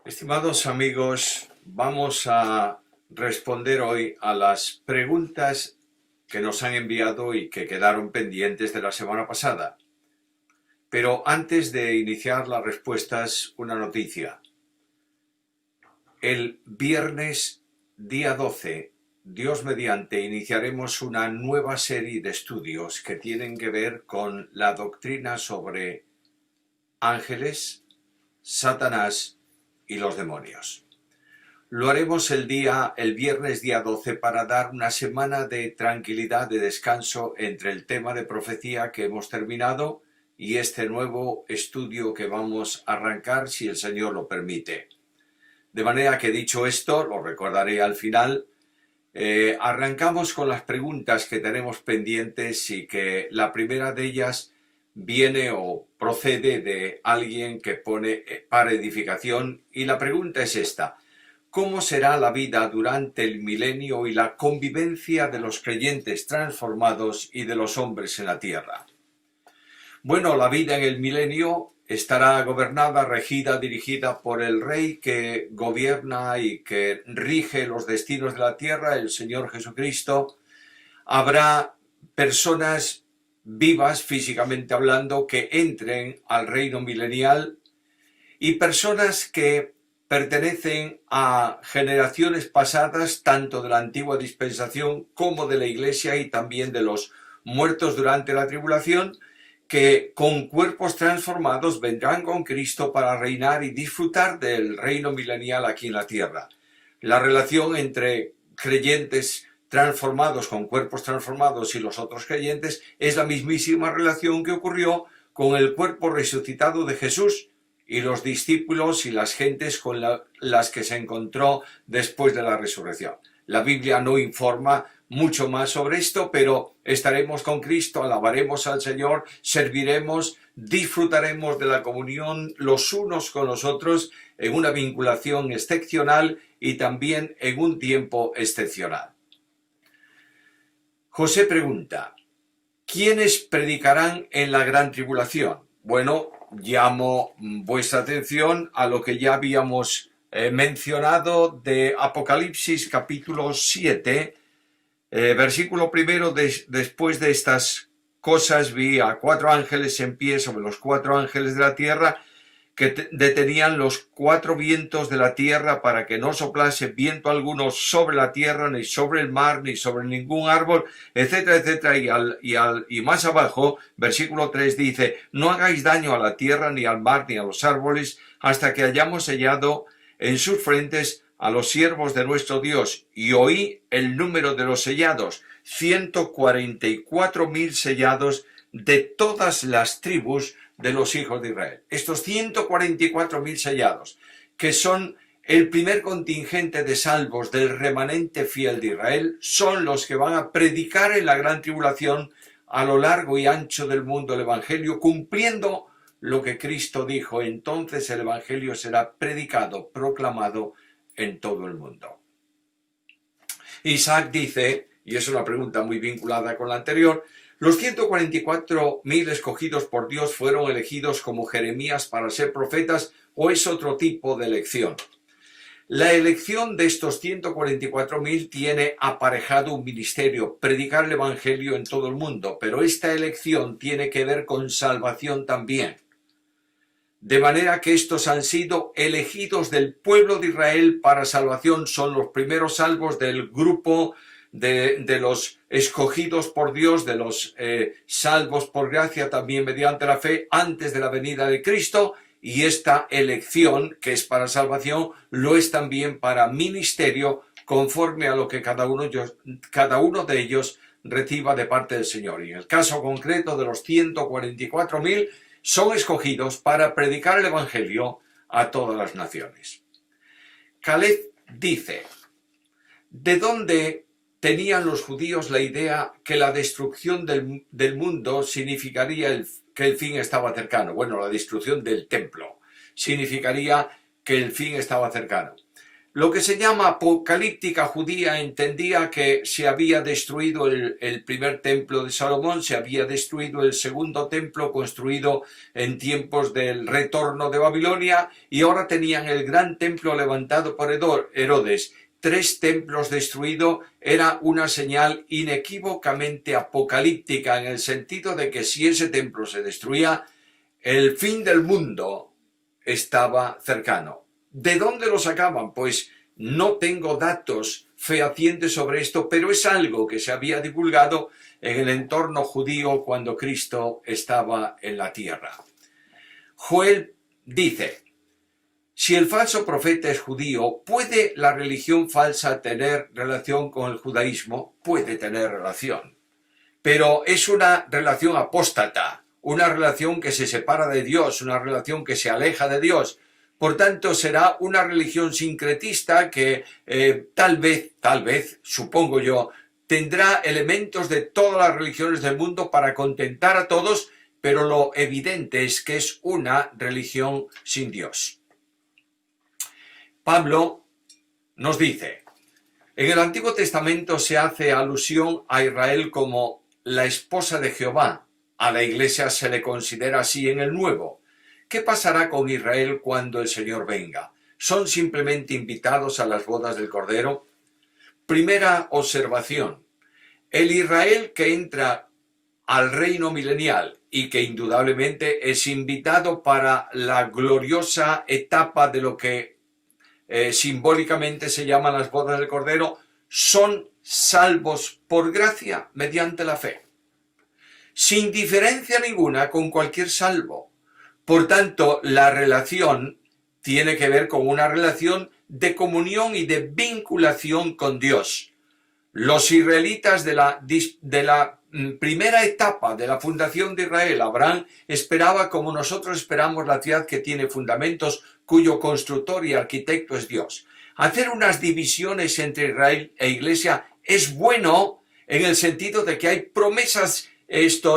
Estimados amigos, vamos a responder hoy a las preguntas que nos han enviado y que quedaron pendientes de la semana pasada. Pero antes de iniciar las respuestas, una noticia. El viernes día 12, Dios mediante, iniciaremos una nueva serie de estudios que tienen que ver con la doctrina sobre ángeles, Satanás y los demonios. Lo haremos el viernes día 12 para dar una semana de tranquilidad, de descanso entre el tema de profecía que hemos terminado y este nuevo estudio que vamos a arrancar si el Señor lo permite. De manera que dicho esto, lo recordaré al final, arrancamos con las preguntas que tenemos pendientes y que la primera de ellas viene o procede de alguien que pone para edificación, y la pregunta es esta: ¿cómo será la vida durante el milenio y la convivencia de los creyentes transformados y de los hombres en la tierra? Bueno, la vida en el milenio estará gobernada, regida, dirigida por el Rey que gobierna y que rige los destinos de la tierra, el Señor Jesucristo. Habrá personas vivas, físicamente hablando, que entren al reino milenial, y personas que pertenecen a generaciones pasadas, tanto de la antigua dispensación como de la Iglesia y también de los muertos durante la tribulación, que con cuerpos transformados vendrán con Cristo para reinar y disfrutar del reino milenial aquí en la tierra. La relación entre creyentes transformados con cuerpos transformados y los otros creyentes es la mismísima relación que ocurrió con el cuerpo resucitado de Jesús y los discípulos y las gentes con las que se encontró después de la resurrección. La Biblia no informa mucho más sobre esto, pero estaremos con Cristo, alabaremos al Señor, serviremos, disfrutaremos de la comunión los unos con los otros en una vinculación excepcional y también en un tiempo excepcional. José pregunta: ¿quiénes predicarán en la gran tribulación? Bueno, llamo vuestra atención a lo que ya habíamos mencionado de Apocalipsis capítulo 7, versículo primero. Después de estas cosas vi a 4 ángeles en pie sobre los 4 ángeles de la tierra, que detenían los 4 vientos de la tierra para que no soplase viento alguno sobre la tierra, ni sobre el mar, ni sobre ningún árbol, etcétera, etcétera. Y más abajo, versículo 3 dice: no hagáis daño a la tierra, ni al mar, ni a los árboles, hasta que hayamos sellado en sus frentes a los siervos de nuestro Dios. Y oí el número de los sellados: 144.000 sellados de todas las tribus de los hijos de Israel. Estos 144.000 sellados, que son el primer contingente de salvos del remanente fiel de Israel, son los que van a predicar en la gran tribulación a lo largo y ancho del mundo el Evangelio, cumpliendo lo que Cristo dijo: entonces el Evangelio será predicado, proclamado en todo el mundo. Isaac dice, y es una pregunta muy vinculada con la anterior: ¿los 144.000 escogidos por Dios fueron elegidos como Jeremías para ser profetas, o es otro tipo de elección? La elección de estos 144.000 tiene aparejado un ministerio: predicar el Evangelio en todo el mundo, pero esta elección tiene que ver con salvación también. De manera que estos han sido elegidos del pueblo de Israel para salvación, son los primeros salvos del grupo de los escogidos por Dios, de los salvos por gracia también mediante la fe antes de la venida de Cristo, y esta elección que es para salvación lo es también para ministerio, conforme a lo que cada uno de ellos reciba de parte del Señor. Y en el caso concreto de los 144.000 son escogidos para predicar el Evangelio a todas las naciones. Caleb dice: ¿de dónde tenían los judíos la idea que la destrucción del mundo significaría que el fin estaba cercano? Bueno, la destrucción del templo significaría que el fin estaba cercano. Lo que se llama apocalíptica judía entendía que se había destruido el primer templo de Salomón, se había destruido el segundo templo construido en tiempos del retorno de Babilonia y ahora tenían el gran templo levantado por Herodes. 3 templos destruidos era una señal inequívocamente apocalíptica en el sentido de que si ese templo se destruía, el fin del mundo estaba cercano. ¿De dónde lo sacaban? Pues no tengo datos fehacientes sobre esto, pero es algo que se había divulgado en el entorno judío cuando Cristo estaba en la tierra. Joel dice: si el falso profeta es judío, ¿puede la religión falsa tener relación con el judaísmo? Puede tener relación, pero es una relación apóstata, una relación que se separa de Dios, una relación que se aleja de Dios. Por tanto, será una religión sincretista que tal vez, supongo yo, tendrá elementos de todas las religiones del mundo para contentar a todos, pero lo evidente es que es una religión sin Dios. Pablo nos dice: en el Antiguo Testamento se hace alusión a Israel como la esposa de Jehová. A la Iglesia se le considera así en el Nuevo. ¿Qué pasará con Israel cuando el Señor venga? ¿Son simplemente invitados a las bodas del Cordero? Primera observación: el Israel que entra al reino milenial y que indudablemente es invitado para la gloriosa etapa de lo que simbólicamente se llaman las bodas del Cordero, son salvos por gracia mediante la fe, sin diferencia ninguna con cualquier salvo. Por tanto, la relación tiene que ver con una relación de comunión y de vinculación con Dios. Los israelitas de la primera etapa de la fundación de Israel, Abraham esperaba, como nosotros esperamos, la ciudad que tiene fundamentos, cuyo constructor y arquitecto es Dios. Hacer unas divisiones entre Israel e Iglesia es bueno en el sentido de que hay promesas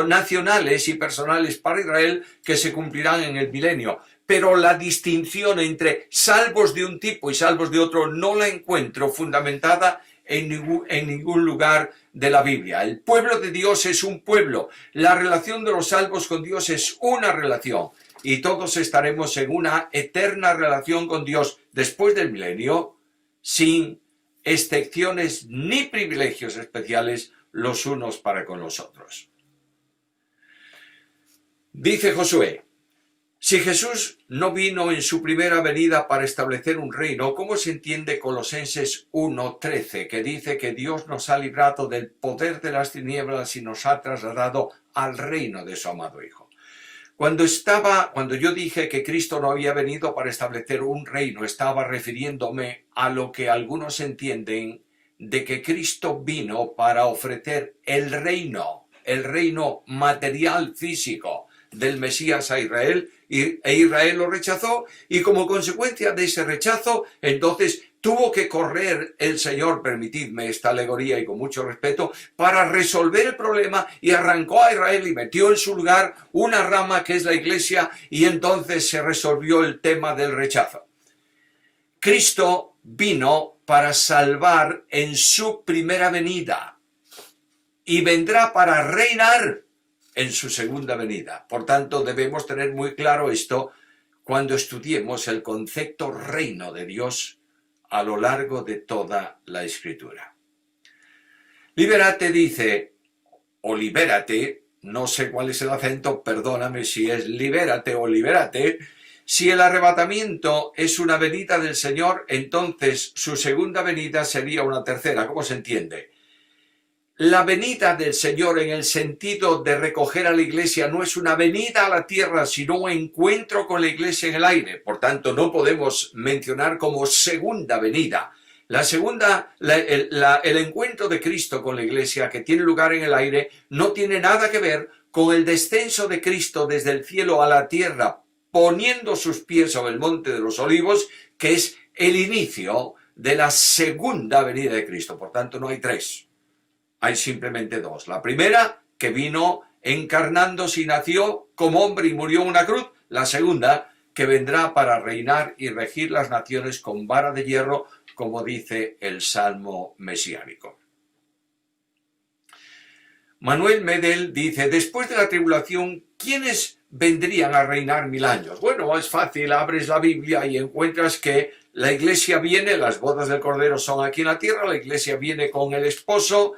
nacionales y personales para Israel que se cumplirán en el milenio, pero la distinción entre salvos de un tipo y salvos de otro no la encuentro fundamentada en ningún lugar de la Biblia. El pueblo de Dios es un pueblo, la relación de los salvos con Dios es una relación y todos estaremos en una eterna relación con Dios después del milenio, sin excepciones ni privilegios especiales los unos para con los otros. Dice Josué: si Jesús no vino en su primera venida para establecer un reino, ¿cómo se entiende Colosenses 1:13, que dice que Dios nos ha librado del poder de las tinieblas y nos ha trasladado al reino de su amado Hijo? Cuando yo dije que Cristo no había venido para establecer un reino, estaba refiriéndome a lo que algunos entienden de que Cristo vino para ofrecer el reino material físico del Mesías a Israel, e Israel lo rechazó, y como consecuencia de ese rechazo, entonces tuvo que correr el Señor, permitidme esta alegoría y con mucho respeto, para resolver el problema, y arrancó a Israel y metió en su lugar una rama que es la Iglesia, y entonces se resolvió el tema del rechazo. Cristo vino para salvar en su primera venida y vendrá para reinar en su segunda venida. Por tanto, debemos tener muy claro esto cuando estudiemos el concepto reino de Dios a lo largo de toda la Escritura. Libérate dice, o libérate, no sé cuál es el acento, perdóname si es libérate o libérate. Si el arrebatamiento es una venida del Señor, entonces su segunda venida sería una tercera. ¿Cómo se entiende? La venida del Señor en el sentido de recoger a la Iglesia no es una venida a la tierra, sino un encuentro con la Iglesia en el aire. Por tanto, no podemos mencionar como segunda venida. El encuentro de Cristo con la Iglesia, que tiene lugar en el aire, no tiene nada que ver con el descenso de Cristo desde el cielo a la tierra, poniendo sus pies sobre el monte de los olivos, que es el inicio de la segunda venida de Cristo. Por tanto, no hay tres. Hay simplemente dos. La primera, que vino encarnándose y nació como hombre y murió en una cruz. La segunda, que vendrá para reinar y regir las naciones con vara de hierro, como dice el Salmo mesiánico. Manuel Medel dice, después de la tribulación, ¿quiénes vendrían a reinar 1000 años? Bueno, es fácil, abres la Biblia y encuentras que la iglesia viene, las bodas del Cordero son aquí en la tierra, la iglesia viene con el esposo,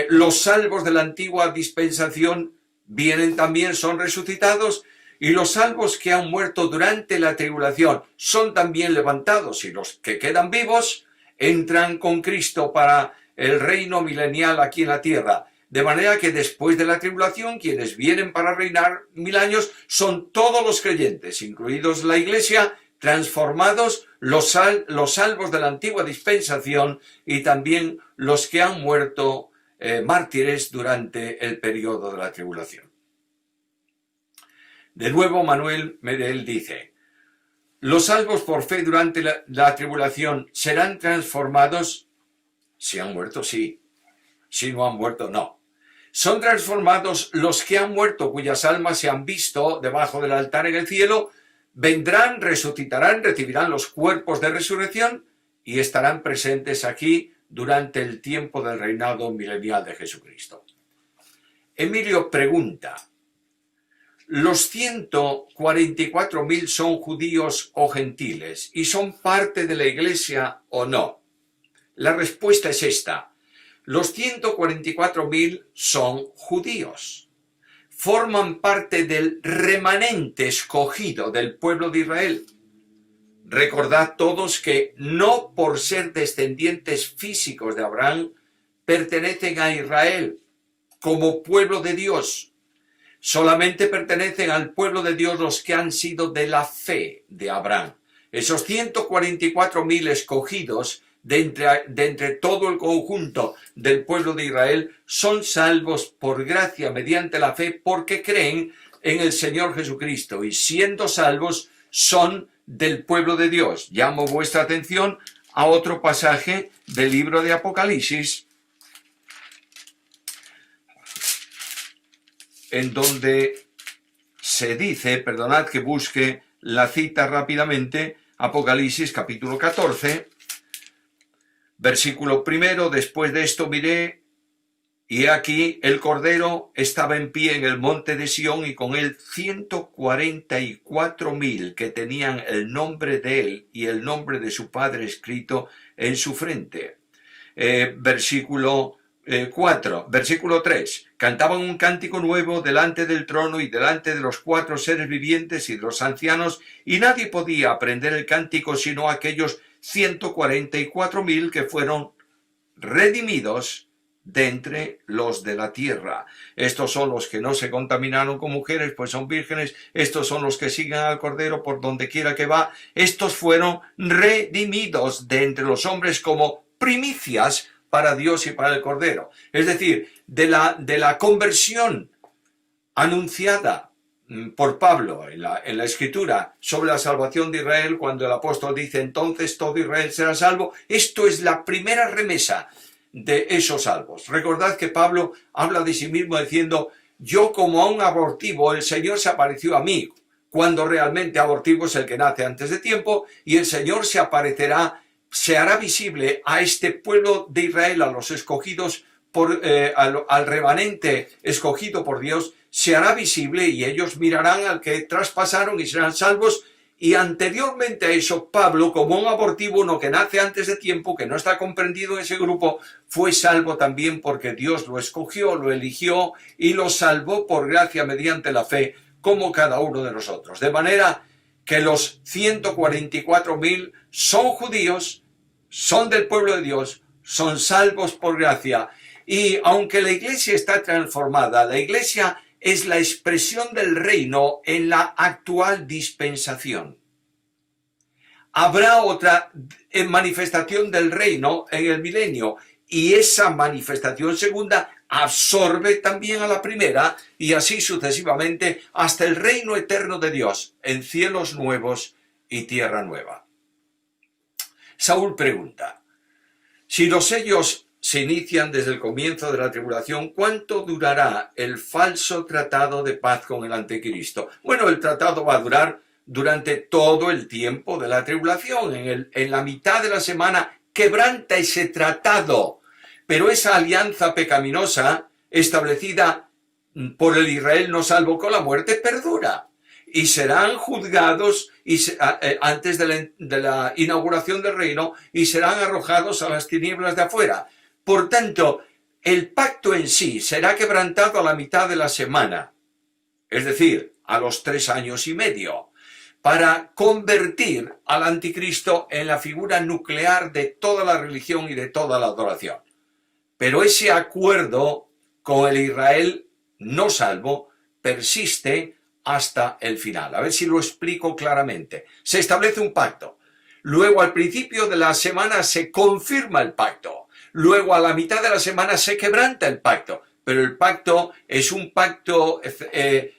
los salvos de la antigua dispensación vienen también, son resucitados, y los salvos que han muerto durante la tribulación son también levantados, y los que quedan vivos entran con Cristo para el reino milenial aquí en la tierra. De manera que después de la tribulación, quienes vienen para reinar 1000 años son todos los creyentes, incluidos la iglesia, transformados, los salvos de la antigua dispensación y también los que han muerto mártires durante el periodo de la tribulación. De nuevo, Manuel Medel dice, los salvos por fe durante la tribulación serán transformados. Si han muerto, sí. Si no han muerto, no. Son transformados los que han muerto, cuyas almas se han visto debajo del altar en el cielo, vendrán, resucitarán, recibirán los cuerpos de resurrección y estarán presentes aquí durante el tiempo del reinado milenial de Jesucristo. Emilio pregunta, ¿los 144.000 son judíos o gentiles y son parte de la iglesia o no? La respuesta es esta. Los 144.000 son judíos. Forman parte del remanente escogido del pueblo de Israel. Recordad todos que no por ser descendientes físicos de Abraham pertenecen a Israel como pueblo de Dios. Solamente pertenecen al pueblo de Dios los que han sido de la fe de Abraham. Esos 144.000 escogidos de entre todo el conjunto del pueblo de Israel son salvos por gracia mediante la fe porque creen en el Señor Jesucristo y siendo salvos son del pueblo de Dios. Llamo vuestra atención a otro pasaje del libro de Apocalipsis en donde se dice, perdonad que busque la cita rápidamente, Apocalipsis capítulo 14, versículo 1, después de esto miré, y aquí el Cordero estaba en pie en el monte de Sión, y con él 144.000 que tenían el nombre de él y el nombre de su Padre escrito en su frente. Versículo 3, cantaban un cántico nuevo delante del trono y delante de los 4 seres vivientes y de los ancianos, y nadie podía aprender el cántico sino aquellos 144.000 que fueron redimidos de entre los de la tierra. Estos son los que no se contaminaron con mujeres, pues son vírgenes. Estos son los que siguen al Cordero por donde quiera que va. Estos fueron redimidos de entre los hombres como primicias para Dios y para el Cordero. Es decir, de la conversión anunciada por Pablo en la Escritura sobre la salvación de Israel, cuando el apóstol dice entonces todo Israel será salvo, esto es la primera remesa de esos salvos. Recordad que Pablo habla de sí mismo diciendo, yo como a un abortivo el Señor se apareció a mí, cuando realmente abortivo es el que nace antes de tiempo, y el Señor se aparecerá, se hará visible a este pueblo de Israel, a los escogidos, al remanente escogido por Dios, se hará visible y ellos mirarán al que traspasaron y serán salvos. Y anteriormente a eso, Pablo, como un abortivo, uno que nace antes de tiempo, que no está comprendido en ese grupo, fue salvo también porque Dios lo escogió, lo eligió y lo salvó por gracia mediante la fe, como cada uno de nosotros. De manera que los 144.000 son judíos, son del pueblo de Dios, son salvos por gracia. Y aunque la iglesia está transformada, la iglesia es la expresión del reino en la actual dispensación. Habrá otra manifestación del reino en el milenio y esa manifestación segunda absorbe también a la primera y así sucesivamente hasta el reino eterno de Dios en cielos nuevos y tierra nueva. Saúl pregunta, si los sellos se inician desde el comienzo de la tribulación, ¿cuánto durará el falso tratado de paz con el anticristo? Bueno, el tratado va a durar durante todo el tiempo de la tribulación. En la mitad de la semana quebranta ese tratado, pero esa alianza pecaminosa establecida por el Israel no salvo con la muerte perdura, y serán juzgados antes de la inauguración del reino, y serán arrojados a las tinieblas de afuera. Por tanto, el pacto en sí será quebrantado a la mitad de la semana, es decir, a los 3 años y medio, para convertir al anticristo en la figura nuclear de toda la religión y de toda la adoración. Pero ese acuerdo con el Israel no salvo persiste hasta el final. A ver si lo explico claramente. Se establece un pacto. Luego, al principio de la semana se confirma el pacto. Luego, a la mitad de la semana se quebranta el pacto. Pero el pacto es un pacto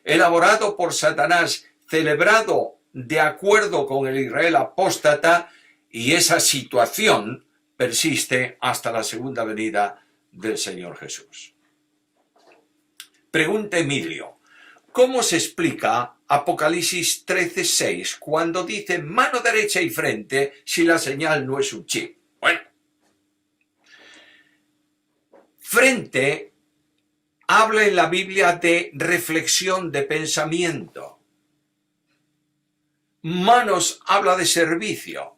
elaborado por Satanás, celebrado de acuerdo con el Israel apóstata, y esa situación persiste hasta la segunda venida del Señor Jesús. Pregunta Emilio: ¿cómo se explica Apocalipsis 13:6 cuando dice mano derecha y frente si la señal no es un chip? Bueno, frente habla en la Biblia de reflexión, de pensamiento. Manos habla de servicio.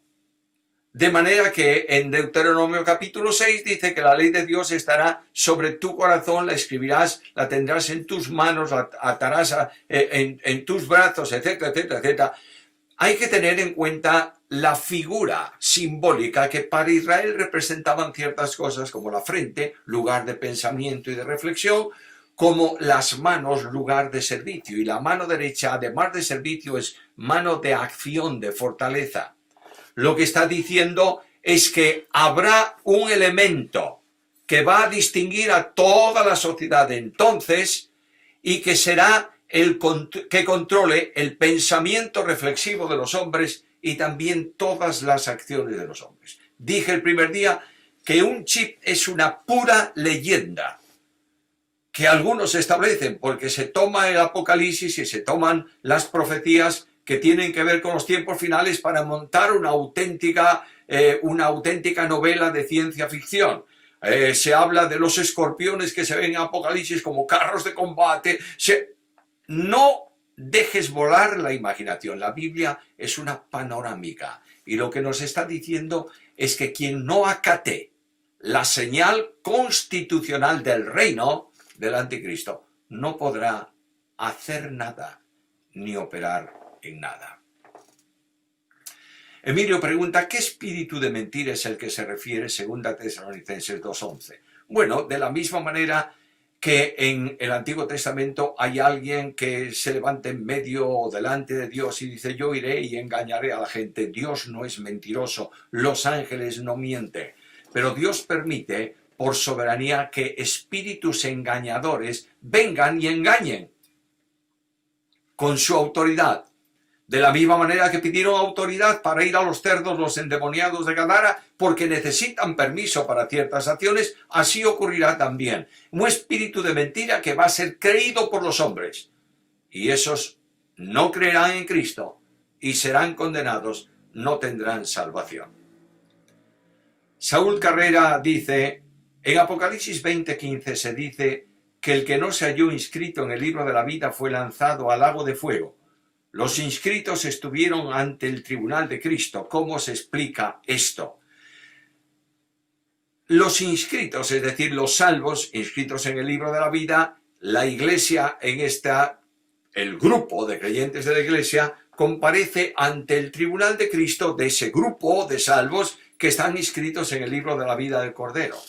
De manera que en Deuteronomio capítulo 6 dice que la ley de Dios estará sobre tu corazón, la escribirás, la tendrás en tus manos, la atarás en tus brazos, etcétera, etcétera, etcétera. Hay que tener en cuenta la figura simbólica que para Israel representaban ciertas cosas, como la frente, lugar de pensamiento y de reflexión, como las manos, lugar de servicio. Y la mano derecha, además de servicio, es mano de acción, de fortaleza. Lo que está diciendo es que habrá un elemento que va a distinguir a toda la sociedad entonces, y que será que controle el pensamiento reflexivo de los hombres y también todas las acciones de los hombres. Dije el primer día que un chip es una pura leyenda que algunos establecen porque se toma el Apocalipsis y se toman las profecías que tienen que ver con los tiempos finales para montar una auténtica novela de ciencia ficción. Se habla de los escorpiones que se ven en Apocalipsis como carros de combate. No dejes volar la imaginación. La Biblia es una panorámica. Y lo que nos está diciendo es que quien no acate la señal constitucional del reino del anticristo no podrá hacer nada ni operar en nada. Emilio pregunta: ¿qué espíritu de mentira es el que se refiere 2 Tesalonicenses 2:11? Bueno, de la misma manera que en el Antiguo Testamento hay alguien que se levanta en medio o delante de Dios y dice: yo iré y engañaré a la gente. Dios no es mentiroso, los ángeles no mienten, pero Dios permite por soberanía que espíritus engañadores vengan y engañen con su autoridad. De la misma manera que pidieron autoridad para ir a los cerdos los endemoniados de Gadara porque necesitan permiso para ciertas acciones, así ocurrirá también. Un espíritu de mentira que va a ser creído por los hombres. Y esos no creerán en Cristo y serán condenados, no tendrán salvación. Saúl Carrera dice: en Apocalipsis 20:15 se dice que el que no se halló inscrito en el libro de la vida fue lanzado al lago de fuego. Los inscritos estuvieron ante el tribunal de Cristo. ¿Cómo se explica esto? Los inscritos, es decir, los salvos, inscritos en el libro de la vida, la iglesia el grupo de creyentes de la iglesia, comparece ante el tribunal de Cristo de ese grupo de salvos que están inscritos en el libro de la vida del Cordero.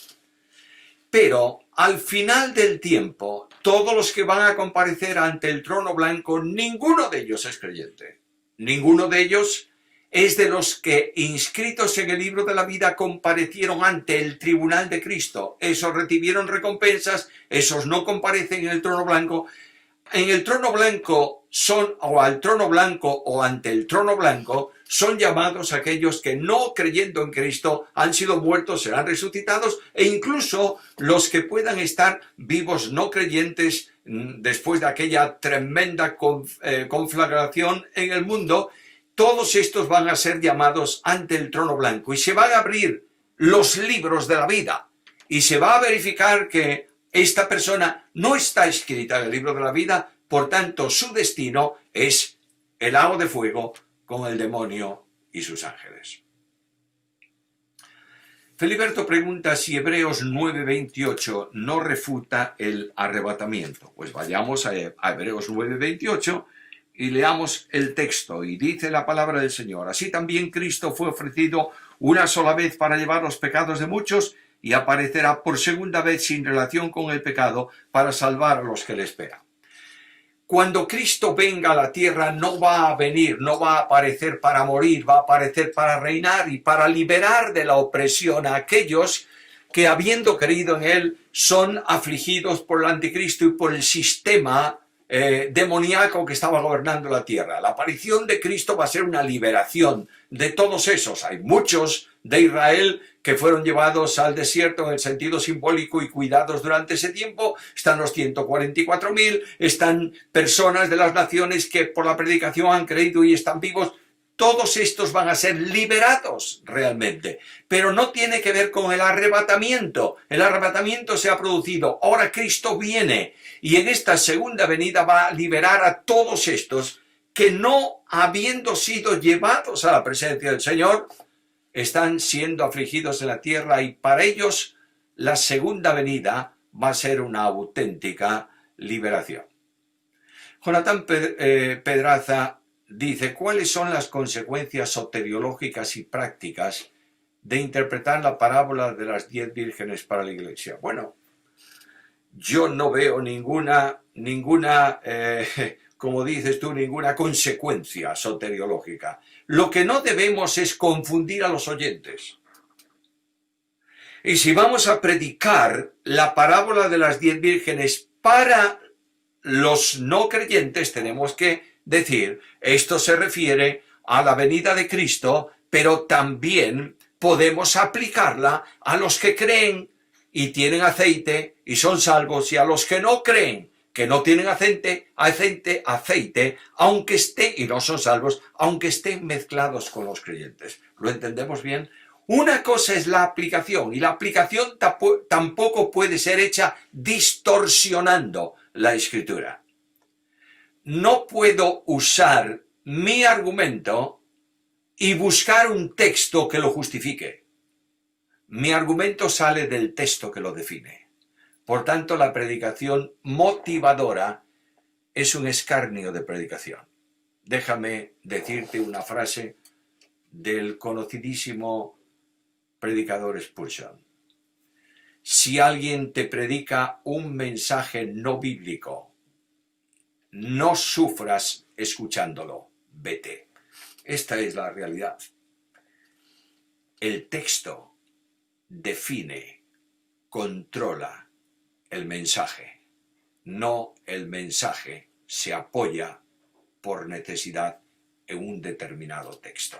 Pero al final del tiempo, todos los que van a comparecer ante el trono blanco, ninguno de ellos es creyente. Ninguno de ellos es de los que, inscritos en el libro de la vida, comparecieron ante el tribunal de Cristo. Esos recibieron recompensas, esos no comparecen en el trono blanco. En el trono blanco o al trono blanco o ante el trono blanco, son llamados aquellos que no creyendo en Cristo han sido muertos, serán resucitados, e incluso los que puedan estar vivos no creyentes después de aquella tremenda conflagración en el mundo. Todos estos van a ser llamados ante el trono blanco y se van a abrir los libros de la vida y se va a verificar que esta persona no está escrita en el libro de la vida, por tanto su destino es el lago de fuego con el demonio y sus ángeles. Feliberto pregunta si Hebreos 9:28 no refuta el arrebatamiento. Pues vayamos a Hebreos 9:28 y leamos el texto, y dice la palabra del Señor: así también Cristo fue ofrecido una sola vez para llevar los pecados de muchos, y aparecerá por segunda vez sin relación con el pecado para salvar a los que le esperan. Cuando Cristo venga a la tierra no va a venir, no va a aparecer para morir, va a aparecer para reinar y para liberar de la opresión a aquellos que, habiendo creído en Él, son afligidos por el anticristo y por el sistema demoníaco que estaba gobernando la tierra. La aparición de Cristo va a ser una liberación de todos esos. Hay muchos de Israel que fueron llevados al desierto en el sentido simbólico y cuidados durante ese tiempo. Están los 144.000, están personas de las naciones que por la predicación han creído y están vivos. Todos estos van a ser liberados realmente, pero no tiene que ver con el arrebatamiento. El arrebatamiento se ha producido, ahora Cristo viene y en esta segunda venida va a liberar a todos estos que, no habiendo sido llevados a la presencia del Señor, están siendo afligidos en la tierra, y para ellos la segunda venida va a ser una auténtica liberación. Jonathan Pedraza dice: ¿cuáles son las consecuencias soteriológicas y prácticas de interpretar la parábola de las 10 vírgenes para la Iglesia? Bueno, yo no veo ninguna, como dices tú, ninguna consecuencia soteriológica. Lo que no debemos es confundir a los oyentes. Y si vamos a predicar la parábola de las 10 vírgenes para los no creyentes, tenemos que decir, esto se refiere a la venida de Cristo, pero también podemos aplicarla a los que creen y tienen aceite y son salvos, y a los que no creen, que no tienen aceite, aunque esté, y no son salvos, aunque estén mezclados con los creyentes. ¿Lo entendemos bien? Una cosa es la aplicación, y la aplicación tampoco puede ser hecha distorsionando la Escritura. No puedo usar mi argumento y buscar un texto que lo justifique. Mi argumento sale del texto que lo define. Por tanto, la predicación motivadora es un escarnio de predicación. Déjame decirte una frase del conocidísimo predicador Spurgeon. Si alguien te predica un mensaje no bíblico, no sufras escuchándolo, vete. Esta es la realidad. El texto define, controla el mensaje, no el mensaje se apoya por necesidad en un determinado texto.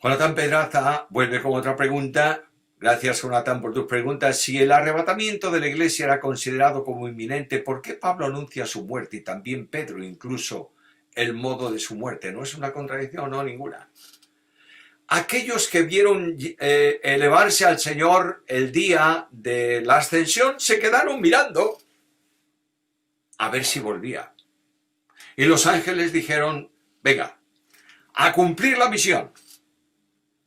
Jonathan Pedraza vuelve con otra pregunta. Gracias, Jonathan, por tus preguntas. Si el arrebatamiento de la Iglesia era considerado como inminente, ¿por qué Pablo anuncia su muerte y también Pedro incluso el modo de su muerte? ¿No es una contradicción? No, ninguna. Aquellos que vieron elevarse al Señor el día de la ascensión se quedaron mirando a ver si volvía. Y los ángeles dijeron, venga, a cumplir la misión,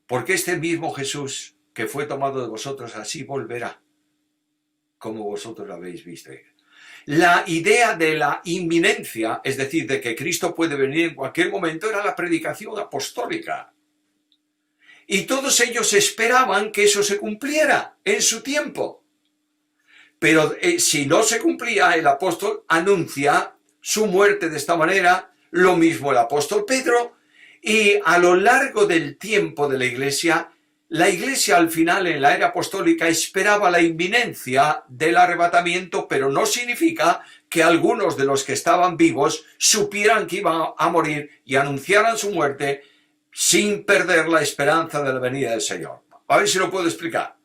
porque este mismo Jesús que fue tomado de vosotros así volverá, como vosotros lo habéis visto. La idea de la inminencia, es decir, de que Cristo puede venir en cualquier momento, era la predicación apostólica. Y todos ellos esperaban que eso se cumpliera en su tiempo. Pero si no se cumplía, el apóstol anuncia su muerte de esta manera, lo mismo el apóstol Pedro, y a lo largo del tiempo de la Iglesia al final en la era apostólica esperaba la inminencia del arrebatamiento, pero no significa que algunos de los que estaban vivos supieran que iban a morir y anunciaran su muerte sin perder la esperanza de la venida del Señor. A ver si lo puedo explicar.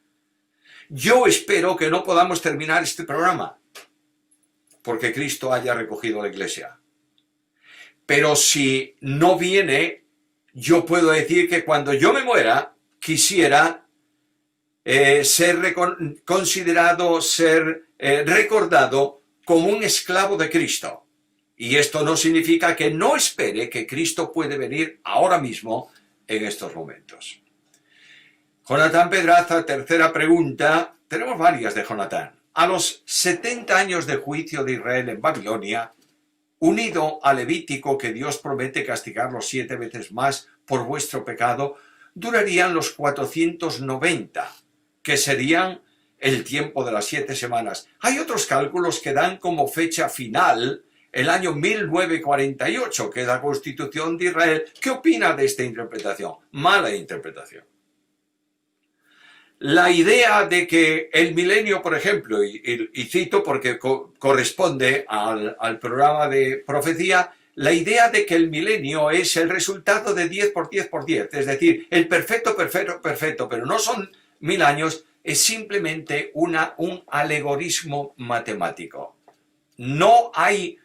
Yo espero que no podamos terminar este programa porque Cristo haya recogido la iglesia. Pero si no viene, yo puedo decir que cuando yo me muera, quisiera ser considerado, ser recordado como un esclavo de Cristo. Y esto no significa que no espere que Cristo puede venir ahora mismo en estos momentos. Jonatán Pedraza, tercera pregunta. Tenemos varias de Jonatán. A los 70 años de juicio de Israel en Babilonia, unido al Levítico que Dios promete castigarlos 7 veces más por vuestro pecado, durarían los 490, que serían el tiempo de las 7 semanas. Hay otros cálculos que dan como fecha final el año 1948, que es la Constitución de Israel. ¿Qué opina de esta interpretación? Mala interpretación. La idea de que el milenio, por ejemplo, y cito porque corresponde al programa de profecía, la idea de que el milenio es el resultado de 10 por 10 por 10, es decir, el perfecto, pero no son 1000 años, es simplemente un alegorismo matemático. No hay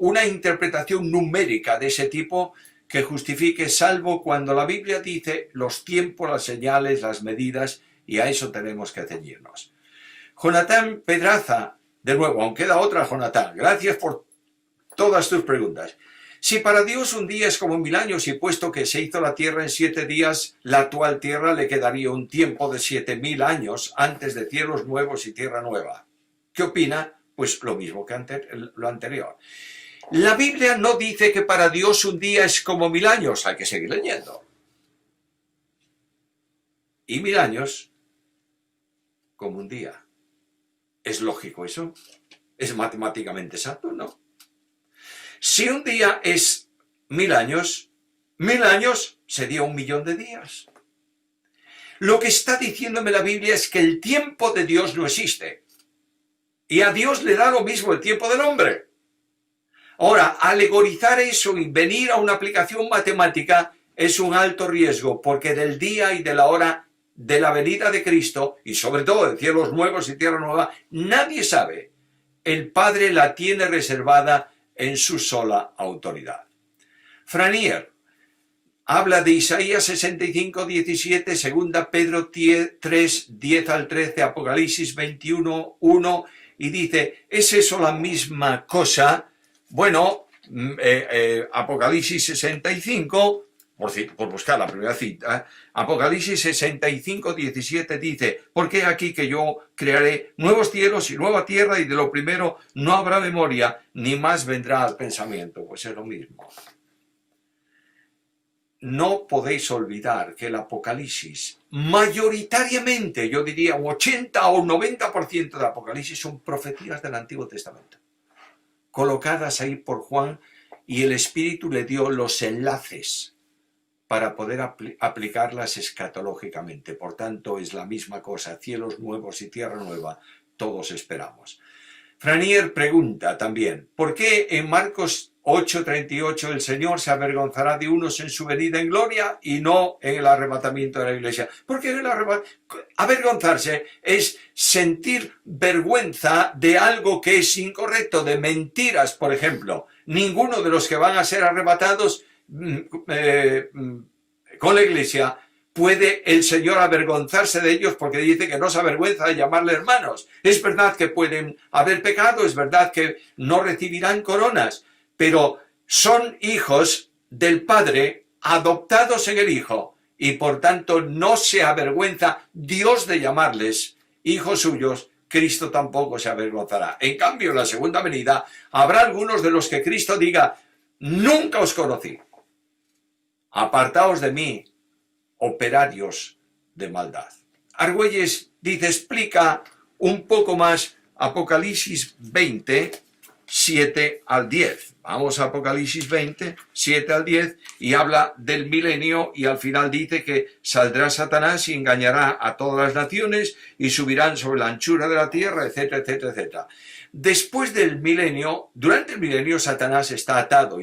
una interpretación numérica de ese tipo que justifique, salvo cuando la Biblia dice los tiempos, las señales, las medidas, y a eso tenemos que ceñirnos. Jonatán Pedraza, de nuevo, aunque queda otra, Jonatán, gracias por todas tus preguntas. Si para Dios un día es como 1000 años y puesto que se hizo la tierra en 7 días, la actual tierra le quedaría un tiempo de 7000 años antes de cielos nuevos y tierra nueva. ¿Qué opina? Pues lo mismo que lo anterior. La Biblia no dice que para Dios un día es como 1000 años, hay que seguir leyendo. Y 1000 años como un día. ¿Es lógico eso? ¿Es matemáticamente exacto? No. Si un día es 1000 años, 1000 años sería 1.000.000 de días. Lo que está diciéndome la Biblia es que el tiempo de Dios no existe. Y a Dios le da lo mismo el tiempo del hombre. Ahora, alegorizar eso y venir a una aplicación matemática es un alto riesgo, porque del día y de la hora de la venida de Cristo, y sobre todo de cielos nuevos y tierra nueva, nadie sabe. El Padre la tiene reservada en su sola autoridad. Franier habla de Isaías 65, 17, 2 Pedro 3, 10 al 13, Apocalipsis 21, 1, y dice, ¿es eso la misma cosa? Bueno, Apocalipsis 65, por buscar la primera cita, Apocalipsis 65, 17 dice, porque aquí que yo crearé nuevos cielos y nueva tierra y de lo primero no habrá memoria, ni más vendrá al pensamiento. Pues es lo mismo. No podéis olvidar que el Apocalipsis, mayoritariamente, yo diría un 80 o un 90% del Apocalipsis son profecías del Antiguo Testamento, colocadas ahí por Juan, y el Espíritu le dio los enlaces para poder aplicarlas escatológicamente. Por tanto, es la misma cosa, cielos nuevos y tierra nueva, todos esperamos. Franier pregunta también, ¿por qué en Marcos 8:38 el Señor se avergonzará de unos en su venida en gloria y no en el arrebatamiento de la iglesia? Porque avergonzarse es sentir vergüenza de algo que es incorrecto, de mentiras, por ejemplo. Ninguno de los que van a ser arrebatados con la iglesia puede el Señor avergonzarse de ellos, porque dice que no se avergüenza de llamarle hermanos. Es verdad que pueden haber pecado, es verdad que no recibirán coronas, pero son hijos del Padre, adoptados en el Hijo, y por tanto no se avergüenza Dios de llamarles hijos suyos. Cristo tampoco se avergonzará. En cambio, en la segunda venida habrá algunos de los que Cristo diga, nunca os conocí, apartaos de mí, operarios de maldad. Argüelles dice, explica un poco más Apocalipsis 20, 7 al 10. Vamos a Apocalipsis 20, 7 al 10, y habla del milenio, y al final dice que saldrá Satanás y engañará a todas las naciones y subirán sobre la anchura de la tierra, etcétera, etcétera, etcétera. Después del milenio, durante el milenio, Satanás está atado,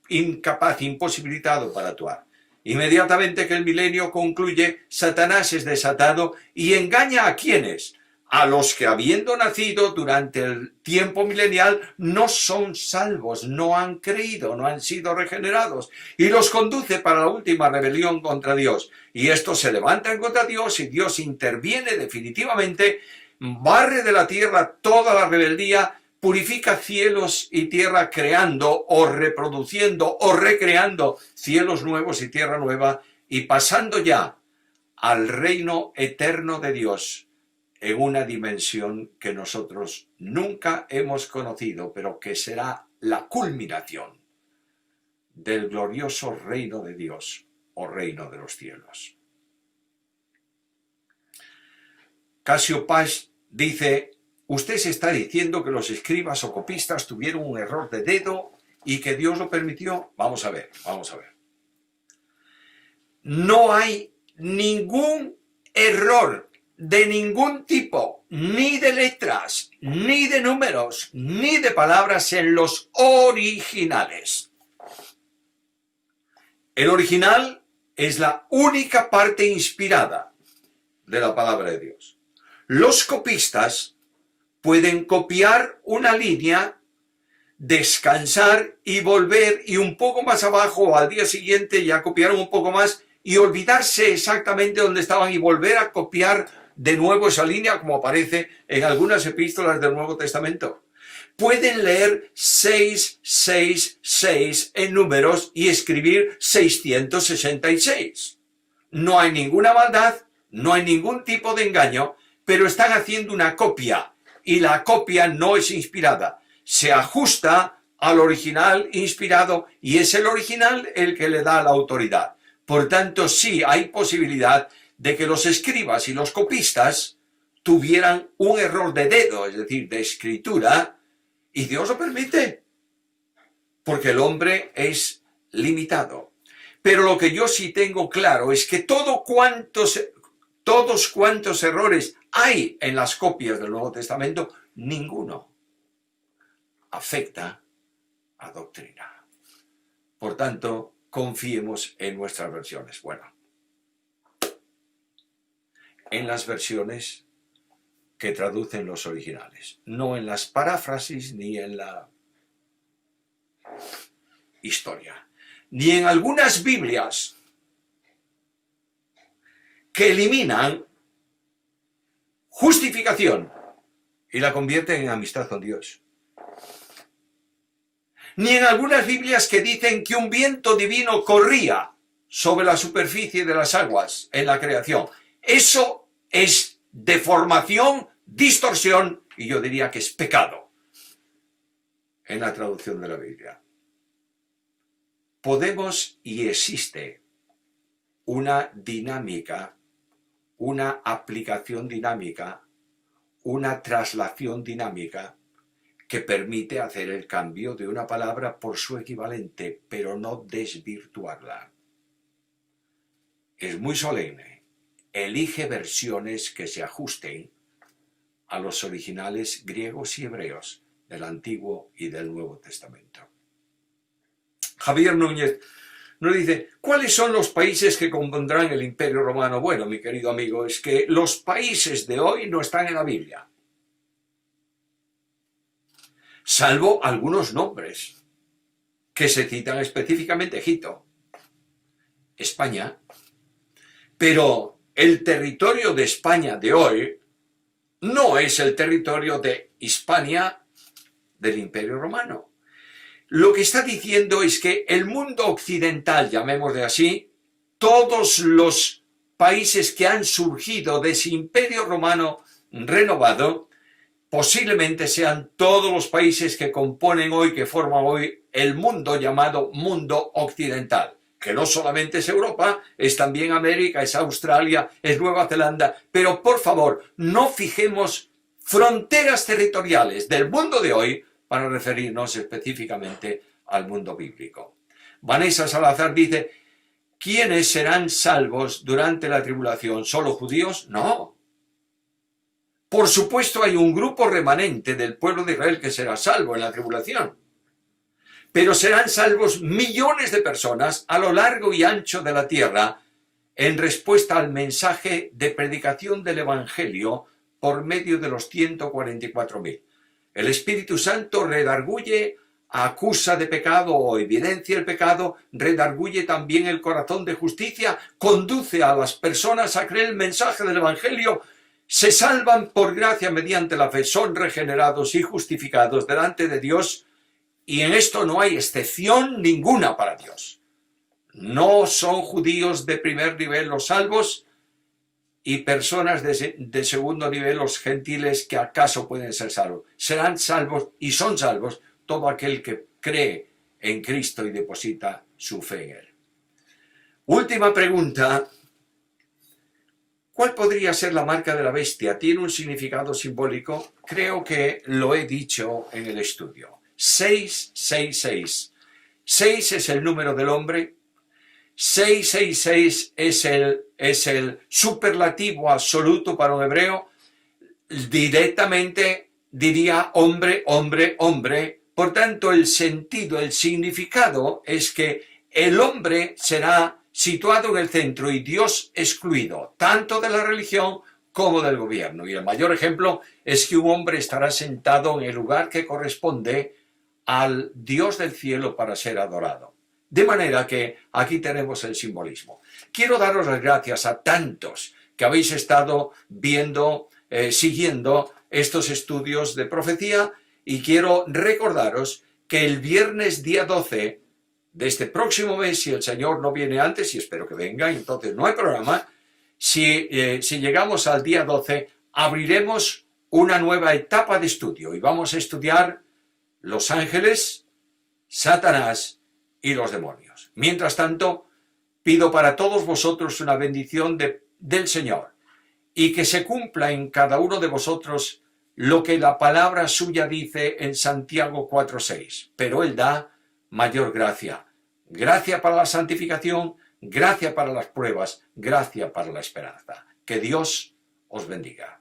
incapaz, imposibilitado para actuar. Inmediatamente que el milenio concluye, Satanás es desatado y engaña ¿a quiénes? A los que, habiendo nacido durante el tiempo milenial, no son salvos, no han creído, no han sido regenerados, y los conduce para la última rebelión contra Dios. Y estos se levantan contra Dios y Dios interviene definitivamente, barre de la tierra toda la rebeldía, purifica cielos y tierra, creando o reproduciendo o recreando cielos nuevos y tierra nueva, y pasando ya al reino eterno de Dios, en una dimensión que nosotros nunca hemos conocido, pero que será la culminación del glorioso reino de Dios o reino de los cielos. Casio Paz dice: usted se está diciendo que los escribas o copistas tuvieron un error de dedo y que Dios lo permitió. Vamos a ver. No hay ningún error de ningún tipo, ni de letras, ni de números, ni de palabras en los originales. El original es la única parte inspirada de la palabra de Dios. Los copistas pueden copiar una línea, descansar y volver, y un poco más abajo al día siguiente ya copiaron un poco más y olvidarse exactamente dónde estaban y volver a copiar de nuevo esa línea, como aparece en algunas epístolas del Nuevo Testamento. Pueden leer 666 en números y escribir 666. No hay ninguna maldad, no hay ningún tipo de engaño, pero están haciendo una copia, y la copia no es inspirada. Se ajusta al original inspirado, y es el original el que le da la autoridad. Por tanto, sí hay posibilidad de que los escribas y los copistas tuvieran un error de dedo, es decir, de escritura, y Dios lo permite, porque el hombre es limitado. Pero lo que yo sí tengo claro es que todos cuantos errores hay en las copias del Nuevo Testamento, ninguno afecta a doctrina. Por tanto, confiemos en nuestras versiones. Bueno, en las versiones que traducen los originales, no en las paráfrasis ni en la historia, ni en algunas Biblias que eliminan justificación y la convierten en amistad con Dios. Ni en algunas Biblias que dicen que un viento divino corría sobre la superficie de las aguas en la creación. Eso es deformación, distorsión, y yo diría que es pecado en la traducción de la Biblia. Podemos y existe una dinámica, una aplicación dinámica, una traslación dinámica que permite hacer el cambio de una palabra por su equivalente, pero no desvirtuarla. Es muy solemne. Elige versiones que se ajusten a los originales griegos y hebreos del Antiguo y del Nuevo Testamento. Javier Núñez nos dice: ¿cuáles son los países que compondrán el Imperio Romano? Bueno, mi querido amigo, es que los países de hoy no están en la Biblia, salvo algunos nombres que se citan específicamente: Egipto, España, pero el territorio de España de hoy no es el territorio de Hispania del Imperio Romano. Lo que está diciendo es que el mundo occidental, llamémosle así, todos los países que han surgido de ese Imperio Romano renovado, posiblemente sean todos los países que componen hoy, que forman hoy el mundo llamado mundo occidental, que no solamente es Europa, es también América, es Australia, es Nueva Zelanda, pero por favor, no fijemos fronteras territoriales del mundo de hoy para referirnos específicamente al mundo bíblico. Vanessa Salazar dice: ¿quiénes serán salvos durante la tribulación? ¿Solo judíos? No. Por supuesto hay un grupo remanente del pueblo de Israel que será salvo en la tribulación, pero serán salvos millones de personas a lo largo y ancho de la tierra en respuesta al mensaje de predicación del Evangelio por medio de los 144.000. El Espíritu Santo redarguye, acusa de pecado o evidencia el pecado, redarguye también el corazón de justicia, conduce a las personas a creer el mensaje del Evangelio, se salvan por gracia mediante la fe, son regenerados y justificados delante de Dios, y en esto no hay excepción ninguna para Dios. No son judíos de primer nivel los salvos y personas de segundo nivel los gentiles que acaso pueden ser salvos. Serán salvos y son salvos todo aquel que cree en Cristo y deposita su fe en Él. Última pregunta. ¿Cuál podría ser la marca de la bestia? ¿Tiene un significado simbólico? Creo que lo he dicho en el estudio. 666. 6 es el número del hombre. 666 es el superlativo absoluto para un hebreo. Directamente diría hombre, hombre, hombre. Por tanto, el sentido, el significado es que el hombre será situado en el centro y Dios excluido, tanto de la religión como del gobierno. Y el mayor ejemplo es que un hombre estará sentado en el lugar que corresponde al Dios del cielo para ser adorado. De manera que aquí tenemos el simbolismo. Quiero daros las gracias a tantos que habéis estado viendo, siguiendo estos estudios de profecía, y quiero recordaros que el viernes día 12 de este próximo mes, si el Señor no viene antes, y espero que venga, entonces no hay programa, si llegamos al día 12, abriremos una nueva etapa de estudio y vamos a estudiar los ángeles, Satanás y los demonios. Mientras tanto, pido para todos vosotros una bendición del Señor y que se cumpla en cada uno de vosotros lo que la palabra suya dice en Santiago 4:6. Pero Él da mayor gracia. Gracia para la santificación, gracia para las pruebas, gracia para la esperanza. Que Dios os bendiga.